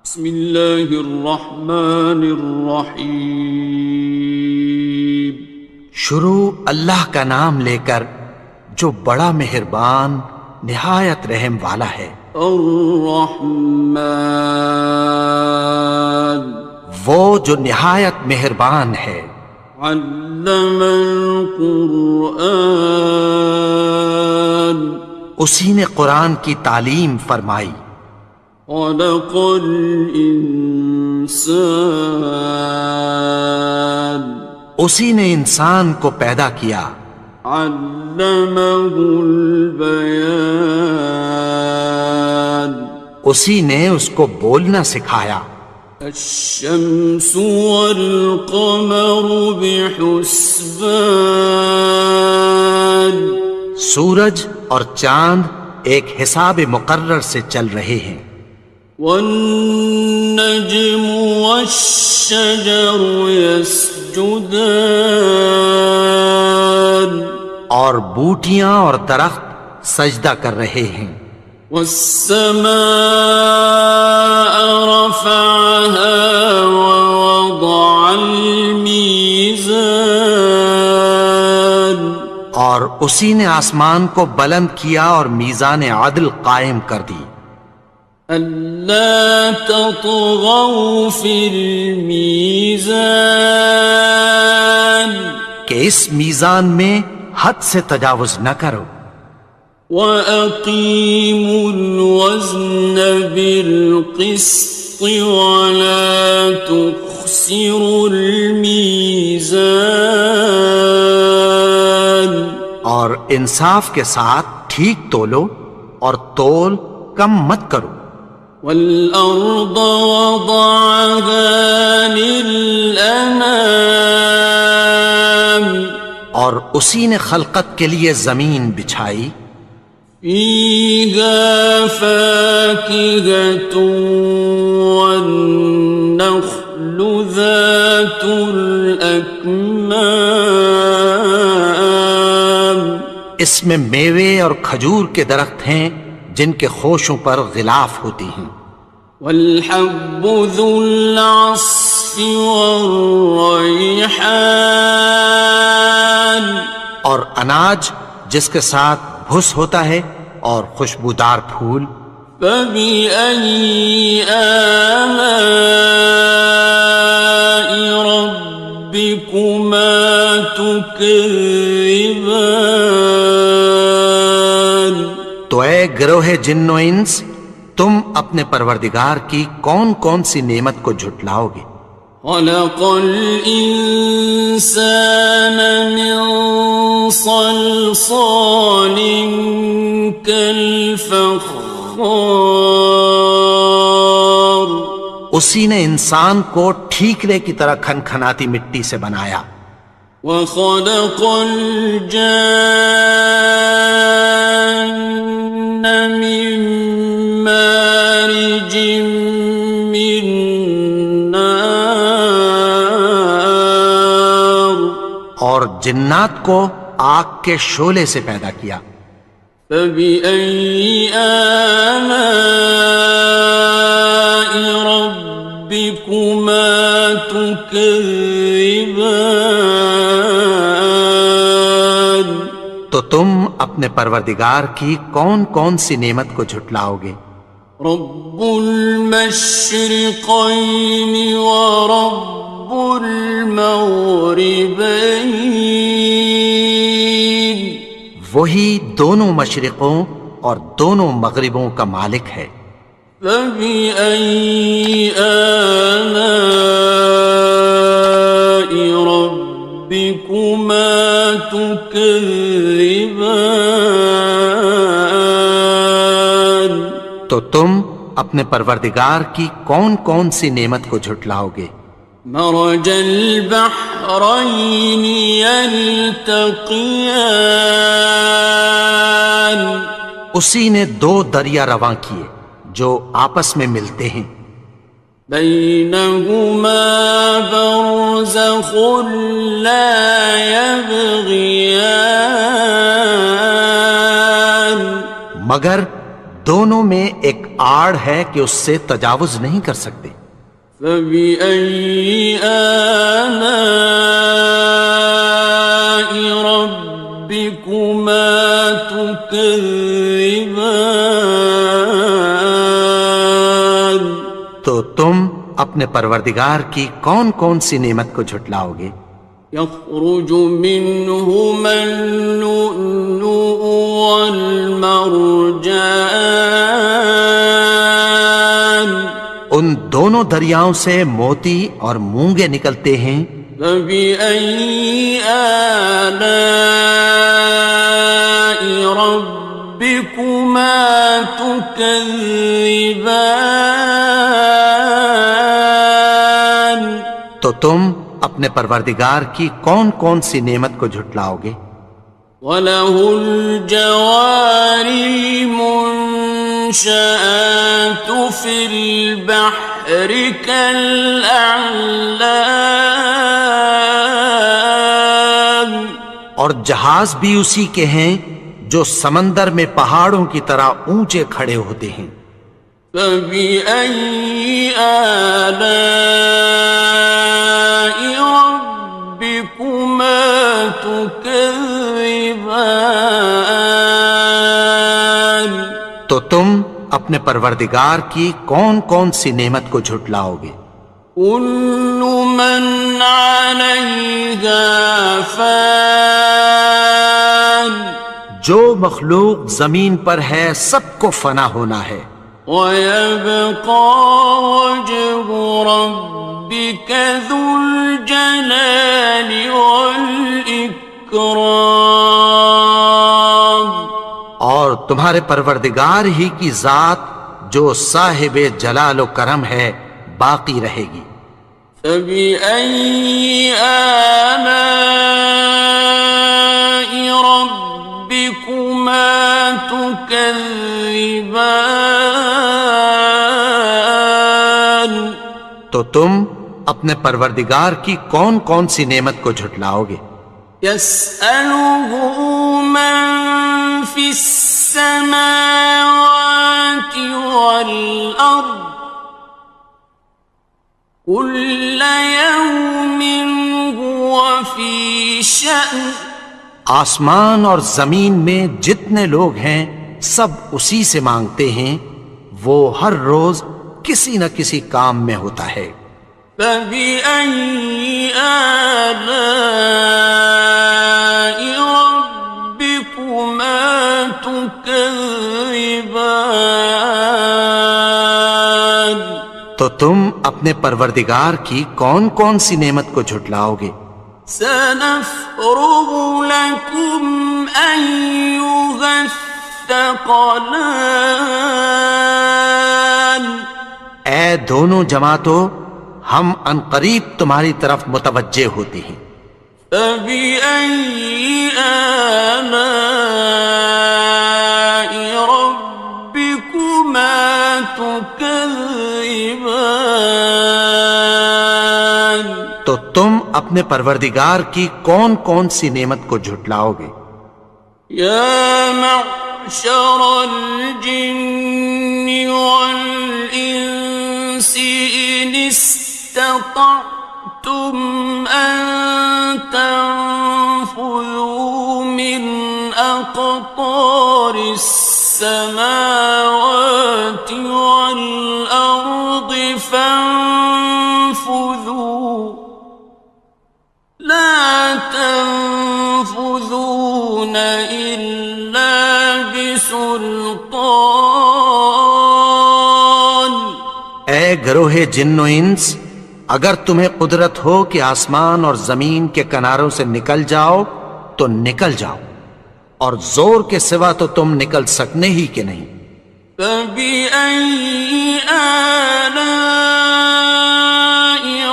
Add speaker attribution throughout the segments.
Speaker 1: بسم اللہ الرحمن الرحیم۔
Speaker 2: شروع اللہ کا نام لے کر جو بڑا مہربان نہایت رحم والا ہے۔
Speaker 1: الرحمن،
Speaker 2: وہ جو نہایت مہربان ہے۔
Speaker 1: علم القرآن،
Speaker 2: اسی نے قرآن کی تعلیم فرمائی۔
Speaker 1: خلق الانسان،
Speaker 2: اسی نے انسان کو پیدا کیا۔
Speaker 1: علمہ البیان،
Speaker 2: اسی نے اس کو بولنا سکھایا۔
Speaker 1: الشمس والقمر بحسبان،
Speaker 2: سورج اور چاند ایک حساب مقرر سے چل رہے ہیں۔
Speaker 1: والنجم والشجر يسجدان،
Speaker 2: اور بوٹیاں اور درخت سجدہ کر رہے ہیں۔
Speaker 1: والسماء رفعها ووضع الميزان،
Speaker 2: اور اسی نے آسمان کو بلند کیا اور میزان عدل قائم کر دی۔
Speaker 1: ألا تطغوا في الميزان،
Speaker 2: کہ اس میزان میں حد سے تجاوز نہ کرو۔
Speaker 1: وَأَقِيمُوا الْوَزْنَ بِالْقِسْطِ وَلَا تُخْسِرُوا الْمِيزَانَ،
Speaker 2: اور انصاف کے ساتھ ٹھیک تولو اور تول کم مت کرو۔
Speaker 1: وَالْأَرْضَ وَضَعَهَا لِلْأَنَامِ،
Speaker 2: اور اسی نے خلقت کے لیے زمین بچھائی۔
Speaker 1: فِيهَا فَاكِهَةٌ وَالنَّخْلُ ذَاتُ الْأَكْمَامِ،
Speaker 2: اس میں میوے اور کھجور کے درخت ہیں جن کے خوشوں پر غلاف ہوتی ہیں۔
Speaker 1: وَالْحَبُّ ذُو الْعَصْفِ وَالرَّيْحَانِ،
Speaker 2: اور اناج جس کے ساتھ بھس ہوتا ہے اور خوشبودار پھول۔
Speaker 1: فَبِأَيِّ آلَاءِ رَبِّكُمَا تُكَذِّبَانِ،
Speaker 2: تو اے گروہ جن و انس، تم اپنے پروردگار کی کون کون سی نعمت کو جھٹلاؤ گے؟
Speaker 1: خَلَقَ الْإِنسَانَ مِنْ صَلْصَالٍ كَالْفَخَّارِ،
Speaker 2: اسی نے انسان کو ٹھیکرے کی طرح کھنکھناتی مٹی سے بنایا۔
Speaker 1: وَخَلَقَ الْجَانَّ مِن مَّارِجٍ مِّن نَّارٍ،
Speaker 2: اور جنات کو آگ کے شعلے سے پیدا کیا۔
Speaker 1: فَبِأَيِّ آلَاءِ رَبِّكُمَا تُكَذِّبَانِ،
Speaker 2: تو تم اپنے پروردگار کی کون کون سی نعمت کو جھٹلاؤ گے؟
Speaker 1: رب المشرقین ورب المغربین،
Speaker 2: وہی دونوں مشرقوں اور دونوں مغربوں کا مالک ہے۔
Speaker 1: فَبِأَيِّ آلَاءِ رَبِّكُمَا تُكَذِّبَانِ،
Speaker 2: تو تم اپنے پروردگار کی کون کون سی نعمت کو جھٹلاؤ گے؟
Speaker 1: مرج البحرین یلتقیان،
Speaker 2: اسی نے دو دریا رواں کیے جو آپس میں ملتے ہیں۔
Speaker 1: بینہما برزخ لا یبغیان،
Speaker 2: مگر دونوں میں ایک آڑ ہے کہ اس سے تجاوز نہیں کر سکتے۔
Speaker 1: فَبِأَيِّ آلَاءِ رَبِّكُمَا تُكَذِّبَانِ؟
Speaker 2: تو تم اپنے پروردگار کی کون کون سی نعمت کو جھٹلاؤ گے؟
Speaker 1: يَخْرُجُ مِنْهُمَا اللُّؤْلُؤُ وَالْمَرْجَانُ،
Speaker 2: ان دونوں دریاؤں سے موتی اور مونگے نکلتے ہیں۔
Speaker 1: فَبِأَيِّ آلَاءِ رَبِّكُمَا تُكَذِّبَانِ؟
Speaker 2: تو تم اپنے پروردگار کی کون کون سی نعمت کو جھٹلاؤ گے؟
Speaker 1: وَلَهُ الْجَوَارِ الْمُنشَآتُ فِي الْبَحْرِ كَالْأَعْلَامِ،
Speaker 2: اور جہاز بھی اسی کے ہیں جو سمندر میں پہاڑوں کی طرح اونچے کھڑے ہوتے ہیں۔
Speaker 1: فَبِأَيِّ آلَاءِ رَبِّكُمَا تُكَذِّبَانِ؟
Speaker 2: تو تم اپنے پروردگار کی کون کون سی نعمت کو جھٹلاؤ گے؟
Speaker 1: كُلُّ مَنْ عَلَيْهَا فَانٍ،
Speaker 2: جو مخلوق زمین پر ہے سب کو فنا ہونا ہے۔
Speaker 1: وَيَبْقَى وَجْهُ رَبِّكَ ذُو الْجَلَالِ وَالْإِكْرَامِ،
Speaker 2: اور تمہارے پروردگار ہی کی ذات جو صاحب جلال و کرم ہے باقی رہے گی۔
Speaker 1: فَبِأَيِّ آلَاءِ رَبِّكُمَا تُكَذِّبَانِ؟
Speaker 2: تو تم اپنے پروردگار کی کون کون سی نعمت کو جھٹلاؤ گے؟
Speaker 1: يَسْأَلُهُ مَن فِي السَّمَاوَاتِ وَالْأَرْضِ كُلَّ يَوْمٍ هُوَ فِي شَأْنٍ،
Speaker 2: آسمان اور زمین میں جتنے لوگ ہیں سب اسی سے مانگتے ہیں، وہ ہر روز کسی نہ کسی کام میں ہوتا ہے۔
Speaker 1: فَبِأَيِّ آلَاءِ رَبِّكُمَا تُكَذِّبَانِ؟
Speaker 2: تو تم اپنے پروردگار کی کون کون سی نعمت کو جھٹلاؤ گے؟
Speaker 1: سَنَفْرُغُ لَكُمْ أَيُّهَ الثَّقَلَانِ،
Speaker 2: اے دونوں جماعتوں ہم عنقریب تمہاری طرف متوجہ ہوتے ہیں۔
Speaker 1: فَبِأَيِّ آلَاءِ رَبِّكُمَا تُكَذِّبَانِ؟
Speaker 2: تو تم اپنے پروردگار کی کون کون سی نعمت کو جھٹلاؤ گے؟
Speaker 1: يَا مَعْشَرَ الْجِنِّ وَالْإِنسِ إِنِ اسْتَطَعْتُمْ أَن تَنفُذُوا مِنْ أَقْطَارِ السَّمَاوَاتِ وَالْأَرْضِ فَانفُذُوا لَا تَنفُذُونَ إِلَّا بِسُلْطَانٍ۔
Speaker 2: اے گروہ جن و انس، اگر تمہیں قدرت ہو کہ آسمان اور زمین کے کناروں سے نکل جاؤ تو نکل جاؤ، اور زور کے سوا تو تم نکل سکنے ہی کہ نہیں۔
Speaker 1: فَبِأَيِّ آلَاءِ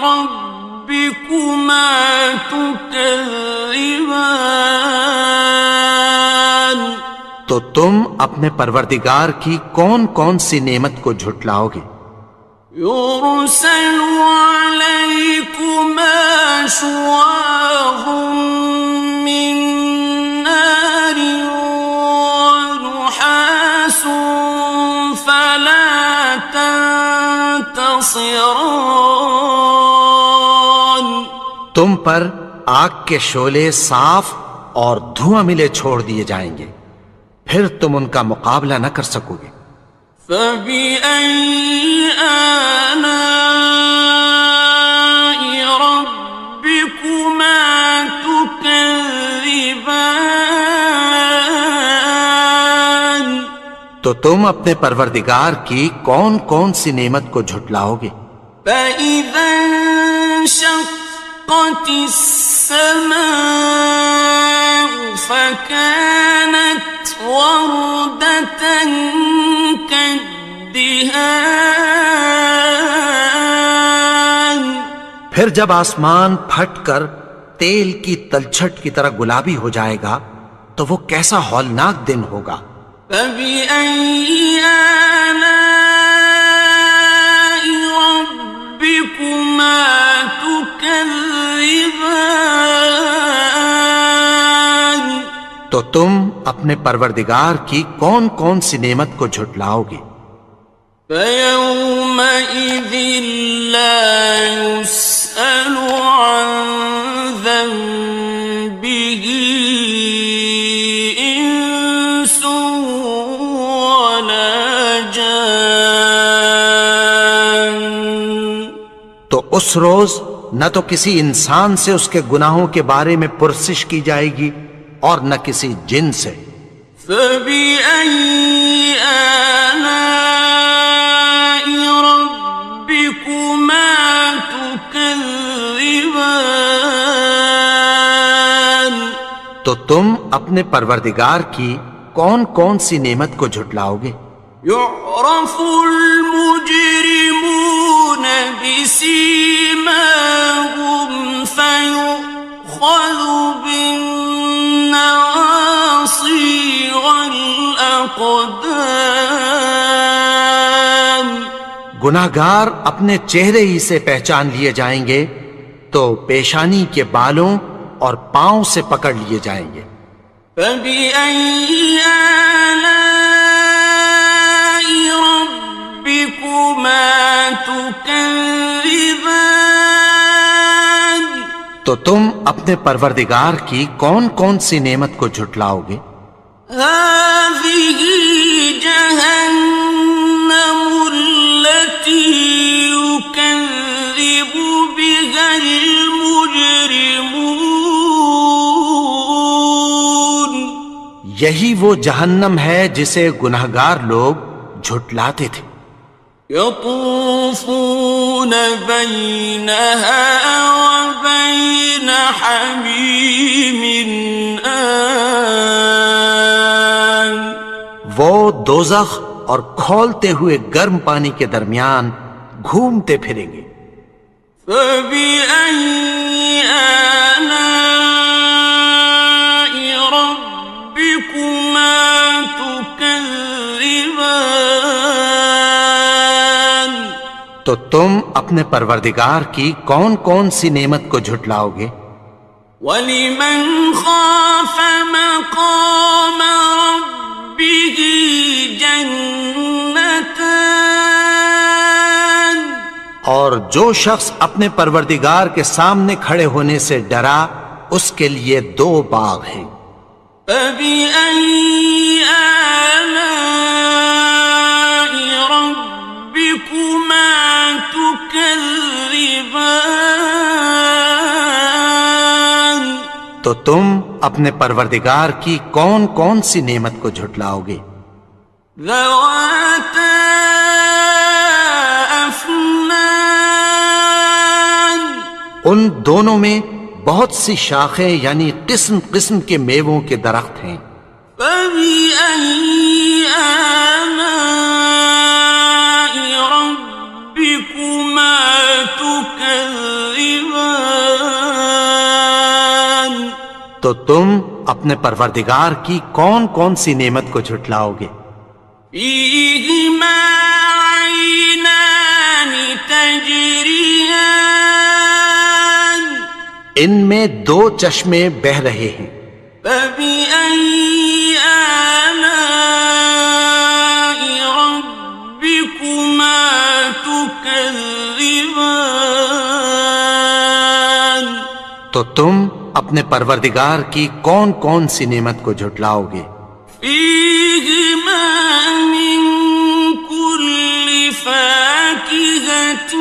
Speaker 1: رَبِّكُمَا تُكَذِّبَانِ؟
Speaker 2: تو تم اپنے پروردگار کی کون کون سی نعمت کو جھٹلاؤ گے؟
Speaker 1: يُرْسَلُ عَلَيْكُمَا شُوَاظٌ مِّن نَّارٍ وَنُحَاسٌ ينتصران
Speaker 2: تم پر آگ کے شعلے صاف اور دھواں ملے چھوڑ دیے جائیں گے، پھر تم ان کا مقابلہ نہ کر سکو گے۔
Speaker 1: فبأي آلاء ربكما تكذبان
Speaker 2: تو تم اپنے پروردگار کی کون کون سی نعمت کو جھٹلاؤ گے؟
Speaker 1: فإذا انشقت السماء فكانت وردة كالدهان
Speaker 2: پھر جب آسمان پھٹ کر تیل کی تلچھٹ کی طرح گلابی ہو جائے گا تو وہ کیسا ہولناک دن ہوگا۔
Speaker 1: فبأي آلاء ربكما تكذبان
Speaker 2: تو تم اپنے پروردگار کی کون کون سی نعمت کو جھٹلاؤ گے؟
Speaker 1: فيومئذ لا يسأل عن ذنبه إنس ولا جان
Speaker 2: تو اس روز نہ تو کسی انسان سے اس کے گناہوں کے بارے میں پرسش کی جائے گی اور نہ کسی جن سے۔
Speaker 1: فبأي آلاء ربكما تكذبان
Speaker 2: تو تم اپنے پروردگار کی کون کون سی نعمت کو جھٹلاؤ گے؟
Speaker 1: يعرف المجرمون بسيماهم فيؤخذ بالنواصي والأقدام
Speaker 2: گناہگار اپنے چہرے ہی سے پہچان لیے جائیں گے تو پیشانی کے بالوں اور پاؤں سے پکڑ لیے جائیں گے۔
Speaker 1: فبأي آلاء ربكما تكذبان
Speaker 2: تو تم اپنے پروردگار کی کون کون سی نعمت کو جھٹلاؤ گے؟
Speaker 1: هذه جهنم التي يكذب بها المجرمون
Speaker 2: یہی وہ جہنم ہے جسے گناہگار لوگ جھٹلاتے تھے۔
Speaker 1: يطوفون بينها وبين حميم آن
Speaker 2: وہ دوزخ اور کھولتے ہوئے گرم پانی کے درمیان گھومتے پھریں گے۔
Speaker 1: فبأي آلاء ربكما تكذبان
Speaker 2: تو تم اپنے پروردگار کی کون کون سی نعمت کو جھٹلاؤ گے؟
Speaker 1: وَلِمَنْ خَافَ مَقَامَ رَبِّهِ جَنَّتَانِ
Speaker 2: اور جو شخص اپنے پروردگار کے سامنے کھڑے ہونے سے ڈرا اس کے لیے دو باغ ہیں۔
Speaker 1: فَبِأَيِّ آلَاءِ رَبِّكُمَا تُكَذِّبَانِ
Speaker 2: تو تم اپنے پروردگار کی کون کون سی نعمت کو جھٹلاؤ گے؟
Speaker 1: ذَوَاتَا أَفْنَانٍ
Speaker 2: ان دونوں میں بہت سی شاخیں یعنی قسم قسم کے میووں کے درخت ہیں۔
Speaker 1: فَبِأَيِّ آلَاءِ رَبِّكُمَا تُكَذِّبَانِ
Speaker 2: تو تم اپنے پروردگار کی کون کون سی نعمت کو جھٹلاؤ گے؟
Speaker 1: فِيهِمَا عَيْنَانِ تَجْرِيَانِ
Speaker 2: ان میں دو چشمے بہہ رہے ہیں۔
Speaker 1: فَبِأَيِّ آلَاءِ رَبِّكُمَا تُكَذِّبَانِ تكذبان
Speaker 2: تو تم اپنے پروردگار کی کون کون سی نعمت کو جھٹلاؤ گے؟
Speaker 1: فيهما من كل فاكهة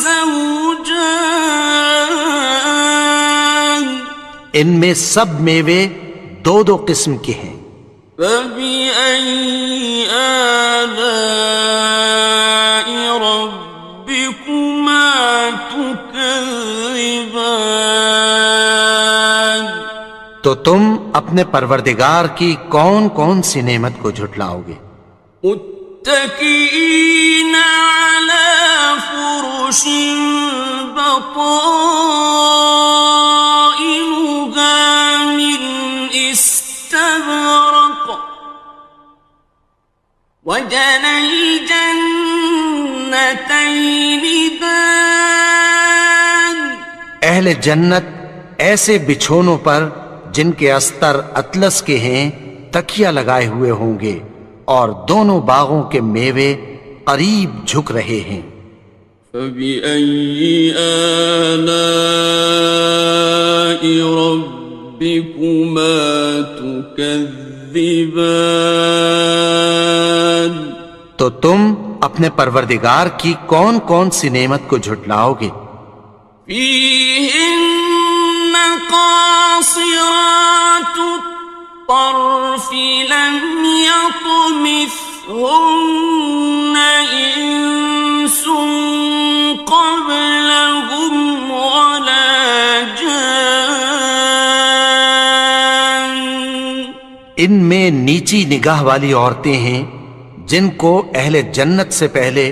Speaker 1: زوجان
Speaker 2: ان میں سب میوے دو دو قسم کے ہیں۔
Speaker 1: فبأي آلاء ربكما تكذبان
Speaker 2: تو تم اپنے پروردگار کی کون کون سی نعمت کو جھٹلاؤ گے؟
Speaker 1: متكئين على فرش بطائنها من استبرق وجنى الجنتين دان
Speaker 2: اہل جنت ایسے بچھونوں پر جن کے استر اطلس کے ہیں تکیہ لگائے ہوئے ہوں گے، اور دونوں باغوں کے میوے قریب جھک رہے ہیں۔
Speaker 1: فبأي آلاء ربكما تكذبان
Speaker 2: تو تم اپنے پروردگار کی کون کون سی نعمت کو جھٹلاؤ گے؟
Speaker 1: فيهن قاصرات الطرف لم يطمثهن إنس قبلهم ولا جان
Speaker 2: ان میں نیچی نگاہ والی عورتیں ہیں جن کو اہل جنت سے پہلے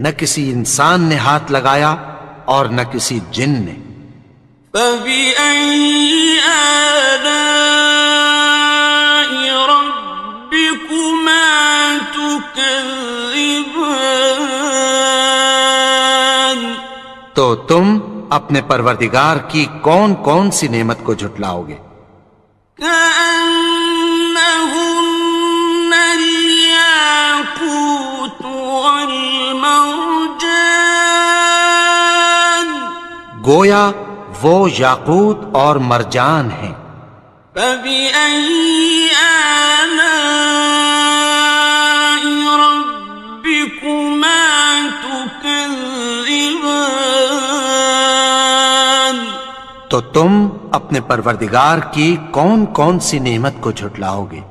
Speaker 2: نہ کسی انسان نے ہاتھ لگایا اور نہ کسی جن نے۔
Speaker 1: فبأي آلاء ربكما تكذبان
Speaker 2: تو تم اپنے پروردگار کی کون کون سی نعمت کو جھٹلاؤ گے؟
Speaker 1: كأنهن الياقوت والمرجان
Speaker 2: گویا وہ یاقوت اور مرجان ہیں۔
Speaker 1: فبأي آلاء ربكما تكذبان
Speaker 2: تو تم اپنے پروردگار کی کون کون سی نعمت کو جھٹلاؤ گے؟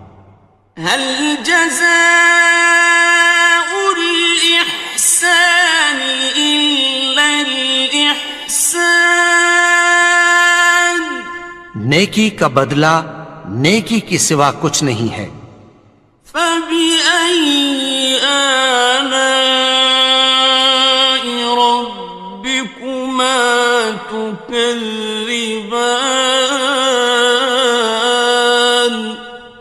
Speaker 1: هل جزاء الإحسان إلا الإحسان
Speaker 2: نیکی کا بدلہ نیکی کی سوا کچھ نہیں ہے۔
Speaker 1: فبأي آلاء ربكما تكذبان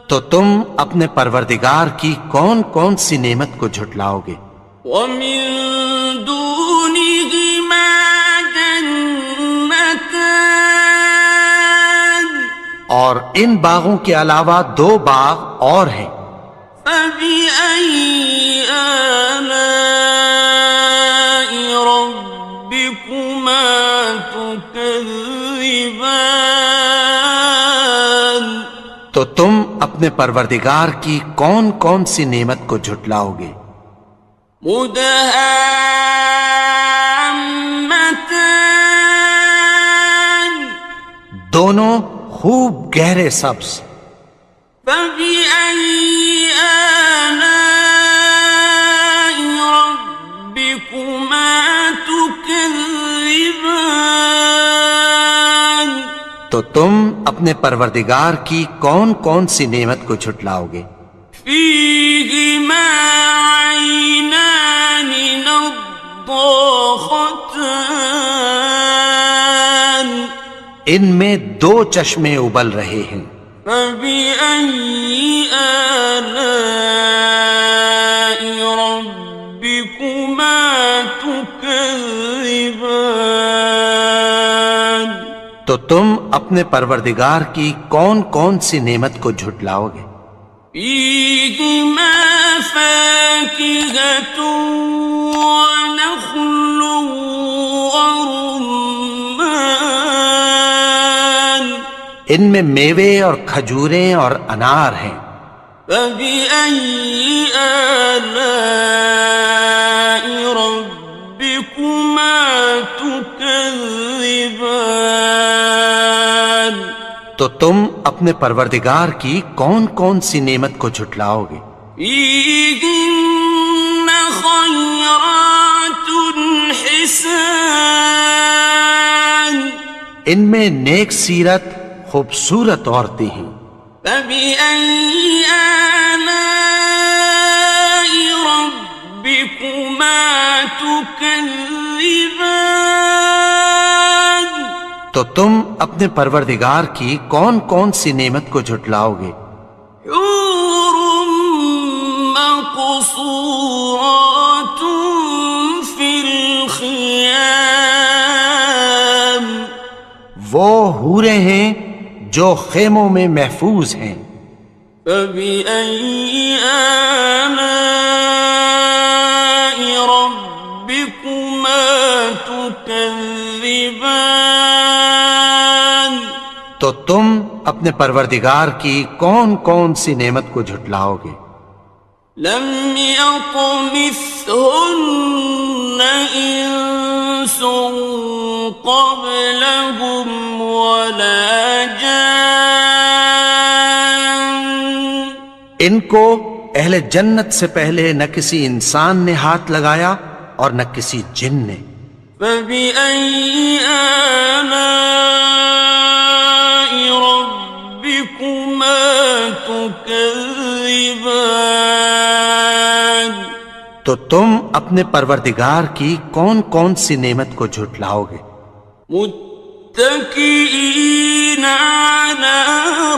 Speaker 2: تو تم اپنے پروردگار کی کون کون سی نعمت کو جھٹلاؤ گے؟
Speaker 1: ومن دونهما جنتان
Speaker 2: اور ان باغوں کے علاوہ دو باغ اور ہیں۔
Speaker 1: فبأي آلاء ربكما تكذبان
Speaker 2: تو تم اپنے پروردگار کی کون کون سی نعمت کو جھٹلاؤ گے؟
Speaker 1: مدهامتان
Speaker 2: دونوں خوب گہرے سبز۔
Speaker 1: فبأي آلاء ربكما تكذبان
Speaker 2: تو تم اپنے پروردگار کی کون کون سی نعمت کو جھٹلاؤ گے؟
Speaker 1: فيهما عينان نضاختان
Speaker 2: ان میں دو چشمے ابل رہے ہیں۔
Speaker 1: فبأي آلاء ربكما تكذبان
Speaker 2: تو تم اپنے پروردگار کی کون کون سی نعمت کو جھٹلاؤ گے؟
Speaker 1: فيهما فاكهة ونخل ورمان
Speaker 2: ان میں میوے اور کھجوریں اور انار ہیں.
Speaker 1: فبأي آلاء ربكما تكذبان
Speaker 2: تو تم اپنے پروردگار کی کون کون سی نعمت کو جھٹلاؤ گے؟
Speaker 1: فيهن خيرات حسان
Speaker 2: ان میں نیک سیرت خوبصورت عورتیں ہیں.
Speaker 1: فبأي آلاء ربكما تكذبان
Speaker 2: تو تم اپنے پروردگار کی کون کون سی نعمت کو جھٹلاؤ گے؟
Speaker 1: حور مقصورات في الخيام
Speaker 2: وہ حوریں ہیں جو خیموں میں محفوظ ہیں.
Speaker 1: فبأي آلاء ربكما تكذبان
Speaker 2: تو تم اپنے پروردگار کی کون کون سی نعمت کو جھٹلاؤ گے؟
Speaker 1: لم يطمثهن إنس قبلهم ولا جان
Speaker 2: ان کو اہل جنت سے پہلے نہ کسی انسان نے ہاتھ لگایا اور نہ کسی جن نے.
Speaker 1: فبأي آلاء ربكما تكذبان
Speaker 2: تو تم اپنے پروردگار کی کون کون سی نعمت کو جھٹلاؤ گے؟
Speaker 1: متكئين على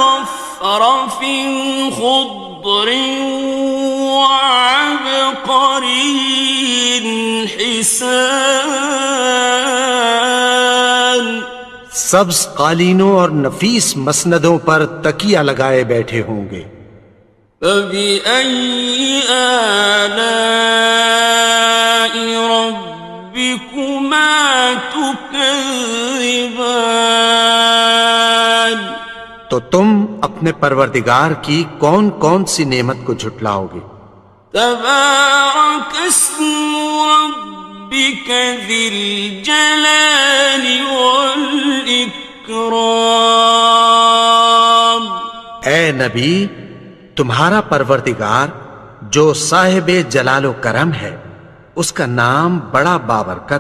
Speaker 1: رفرف خضر وعبقري حسان
Speaker 2: سبز قالینوں اور نفیس مسندوں پر تکیہ لگائے بیٹھے ہوں گے.
Speaker 1: فبأي آلاء ربكما تكذبان
Speaker 2: تو تم اپنے پروردگار کی کون کون سی نعمت کو جھٹلاؤ گے؟
Speaker 1: تبارك اسم ربك ذي الجلال والإكرام
Speaker 2: اے نبی، تمہارا پروردگار جو صاحب جلال و کرم ہے، اس کا نام بڑا بابرکت ہے.